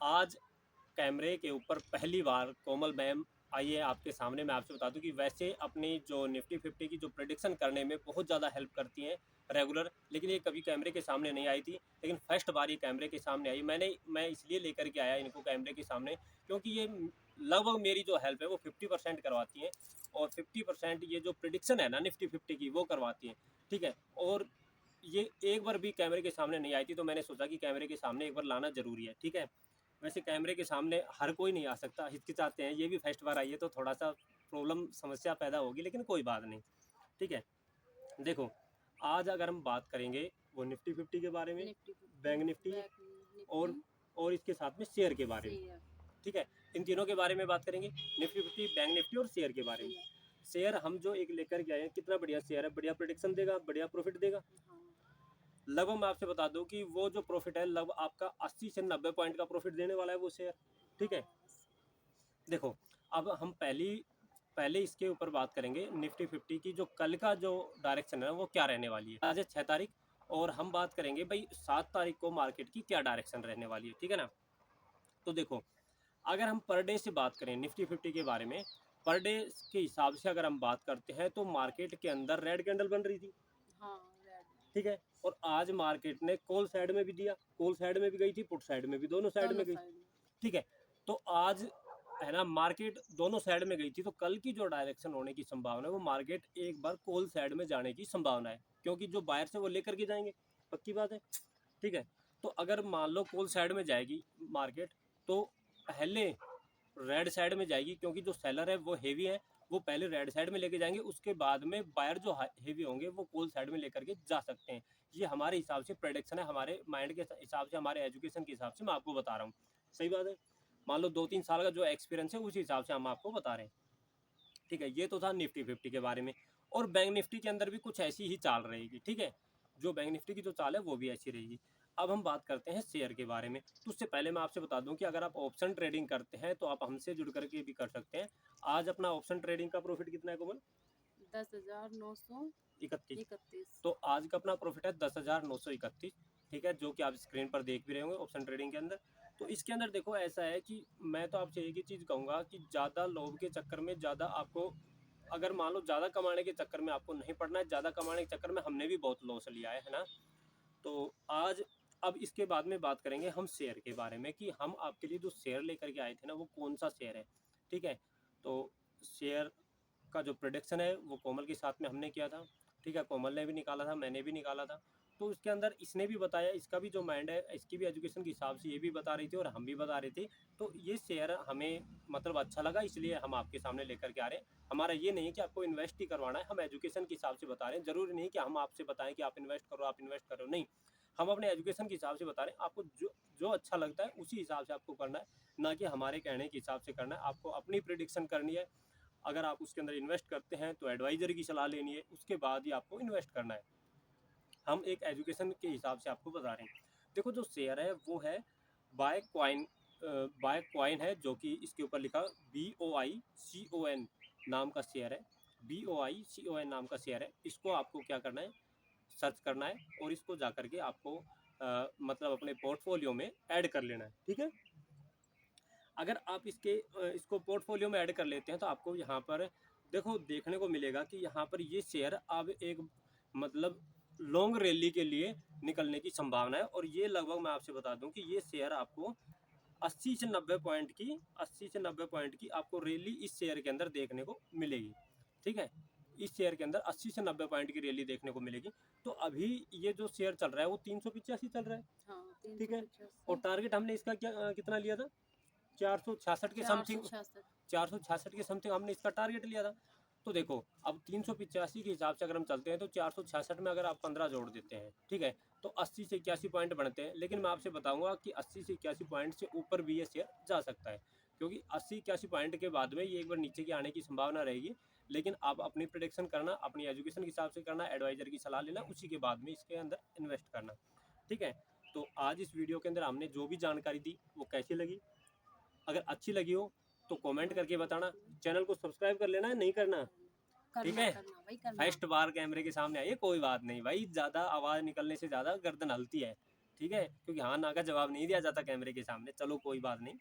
आज कैमरे के ऊपर पहली बार कोमल मैम आई है आपके सामने। मैं आपसे बता दूं कि वैसे अपनी जो निफ्टी 50 की जो प्रेडिक्शन करने में बहुत ज़्यादा हेल्प करती हैं रेगुलर, लेकिन ये कभी कैमरे के सामने नहीं आई थी। लेकिन फर्स्ट बार ये कैमरे के सामने आई। मैं इसलिए लेकर के आया इनको कैमरे के सामने क्योंकि ये लगभग मेरी जो हेल्प है वो 50% करवाती हैं, और 50% ये जो प्रिडिक्शन है ना निफ्टी 50 की वो करवाती हैं। ठीक है, और ये एक बार भी कैमरे के सामने नहीं आई थी, तो मैंने सोचा कि कैमरे के सामने एक बार लाना ज़रूरी है। ठीक है, वैसे कैमरे के सामने हर कोई नहीं आ सकता, हिचकिचाते हैं। ये भी फर्स्ट बार आई है तो थोड़ा सा प्रॉब्लम समस्या पैदा होगी, लेकिन कोई बात नहीं। ठीक है, देखो आज अगर हम बात करेंगे वो निफ्टी 50 के बारे में, निफ्टी बैंक निफ्टी और और इसके साथ में शेयर के बारे में। ठीक है, इन तीनों के बारे में बात करेंगे, निफ्टी 50, बैंक निफ्टी और शेयर के बारे में। शेयर हम जो एक लेकर के आए हैं, कितना बढ़िया शेयर है, बढ़िया प्रेडिक्शन देगा, बढ़िया प्रॉफिट देगा। लगभग मैं आपसे बता दूं कि वो जो प्रॉफिट है लगभग आपका 80 से 90 पॉइंट का प्रॉफिट देने वाला है वो शेयर। ठीक है, देखो अब हम पहले इसके ऊपर बात करेंगे निफ्टी 50 की जो कल का जो डायरेक्शन है वो क्या रहने वाली है। आज है 6 तारीख, और हम बात करेंगे भाई 7 तारीख को मार्केट की क्या डायरेक्शन रहने वाली है। ठीक है ना, तो देखो अगर हम पर डे से बात करें निफ्टी 50 के बारे में, पर डे के हिसाब से अगर हम बात करते हैं तो मार्केट के अंदर रेड कैंडल बन रही थी। ठीक है, और आज मार्केट ने कॉल साइड में भी दिया, कॉल साइड में भी गई थी, पुट साइड में भी, दोनों साइड में गई। ठीक है, तो आज है ना मार्केट दोनों साइड में गई थी, तो कल की जो डायरेक्शन होने की संभावना है वो मार्केट एक बार कॉल साइड में जाने की संभावना है, क्योंकि जो बायर से वो लेकर के जाएंगे, पक्की बात है। ठीक है, तो अगर मान लो कॉल साइड में जाएगी मार्केट, तो पहले रेड साइड में जाएगी, क्योंकि जो सेलर है वो हेवी है, वो पहले रेड साइड में लेके जाएंगे, उसके बाद में बायर जो हेवी होंगे वो कॉल साइड में लेकर के जा सकते हैं। ये हमारे हिसाब से प्रेडिक्शन है, हमारे माइंड के हिसाब से, हमारे एजुकेशन के हिसाब से मैं आपको बता रहा हूँ। सही बात है, मान लो 2-3 साल का जो एक्सपीरियंस है उसी हिसाब से हम आपको बता रहे हैं। ठीक है, ये तो था निफ्टी 50 के बारे में। और बैंक निफ्टी के अंदर भी कुछ ऐसी ही चाल रहेगी। ठीक है, जो बैंक निफ्टी की जो चाल है वो भी ऐसी रहेगी। अब हम बात करते हैं शेयर के बारे में। तो उससे पहले मैं आपसे बता दूं कि अगर आप ऑप्शन ट्रेडिंग करते हैं तो आप हमसे जुड़ करके भी कर सकते हैं। आज अपना ऑप्शन ट्रेडिंग का प्रॉफिट कितना है कोमल? 10,931। तो आज का अपना प्रॉफिट है 10,931। ठीक है, जो कि आप स्क्रीन पर देख भी रहे होंगे ऑप्शन ट्रेडिंग के अंदर। तो इसके अंदर देखो ऐसा है कि मैं तो आपसे एक ही चीज़ कहूँगा कि ज़्यादा लोभ के चक्कर में, ज़्यादा आपको अगर मान लो ज़्यादा कमाने के चक्कर में आपको नहीं पड़ना है। ज़्यादा कमाने के चक्कर में हमने भी बहुत लॉस लिया है ना। तो आज अब इसके बाद में बात करेंगे हम शेयर के बारे में कि हम आपके लिए जो शेयर लेकर के आए थे ना वो कौन सा शेयर है। ठीक है, तो शेयर का जो प्रोडक्शन है वो कोमल के साथ में हमने किया था। ठीक है, कोमल ने भी निकाला था, मैंने भी निकाला था। तो इसके अंदर इसने भी बताया, इसका भी जो माइंड है, इसकी भी एजुकेशन के हिसाब से ये भी बता रही थी और हम भी बता रहे थे। तो ये शेयर हमें मतलब अच्छा लगा, इसलिए हम आपके सामने लेकर के आ रहे हैं। हमारा ये नहीं है कि आपको इन्वेस्ट ही करवाना है, हम एजुकेशन के हिसाब से बता रहे हैं। ज़रूरी नहीं कि हम आपसे बताएं कि आप इन्वेस्ट करो, आप इन्वेस्ट करो, नहीं। हम अपने एजुकेशन के हिसाब से बता रहे हैं, आपको जो जो अच्छा लगता है उसी हिसाब से आपको करना है, ना कि हमारे कहने के हिसाब से करना है। आपको अपनी प्रिडिक्शन करनी है। अगर आप उसके अंदर इन्वेस्ट करते हैं तो एडवाइज़र की सलाह लेनी है, उसके बाद ही आपको इन्वेस्ट करना है। हम एक एजुकेशन के हिसाब से आपको बता रहे हैं। देखो जो शेयर है वो है बाय क्वाइन, बाय क्वाइन है, जो कि इसके ऊपर लिखा BOICON नाम का शेयर है। BOICON नाम का शेयर है। इसको आपको क्या करना है, सर्च करना है, और इसको जा करके आपको मतलब अपने पोर्टफोलियो में ऐड कर लेना है। ठीक है, अगर आप इसको पोर्टफोलियो में ऐड कर लेते हैं तो आपको यहाँ पर देखो देखने को मिलेगा कि यहाँ पर ये शेयर अब एक मतलब लॉन्ग रैली के लिए निकलने की संभावना है। और ये लगभग मैं आपसे बता दूं कि ये शेयर आपको 80 से 90 पॉइंट की आपको रैली इस शेयर के अंदर देखने को मिलेगी। ठीक है, इस शेयर के अंदर 80 से 90 पॉइंट की रैली देखने को मिलेगी। तो अभी ये जो शेयर चल रहा है वो 385 चल रहा है। ठीक है, और टारगेट हमने इसका कितना लिया था? 466 के समथिंग, 466 के समथिंग हमने इसका टारगेट लिया था। तो देखो अब 385 के हिसाब से अगर हम चलते हैं तो 466 में अगर आप 15 जोड़ देते हैं, ठीक है, तो 80 से 81 पॉइंट बनते हैं। लेकिन मैं आपसे बताऊंगा कि 80 से 81 पॉइंट से ऊपर भी ये शेयर जा सकता है, क्योंकि 80-81 पॉइंट के बाद में ये एक बार नीचे की आने की संभावना रहेगी। लेकिन आप अपनी प्रोडिक्शन करना, अपनी एजुकेशन के हिसाब से करना, एडवाइजर की सलाह लेना, उसी के बाद में इसके अंदर इन्वेस्ट करना। ठीक है, तो आज इस वीडियो के अंदर हमने जो भी जानकारी दी वो कैसी लगी, अगर अच्छी लगी हो तो कमेंट करके बताना। चैनल को सब्सक्राइब कर लेना है, नहीं करना? ठीक है, फर्स्ट बार कैमरे के सामने आइए, कोई बात नहीं भाई, ज़्यादा आवाज़ निकलने से ज़्यादा गर्दन हलती है। ठीक है, क्योंकि हाँ ना का जवाब नहीं दिया जाता कैमरे के सामने। चलो कोई बात नहीं।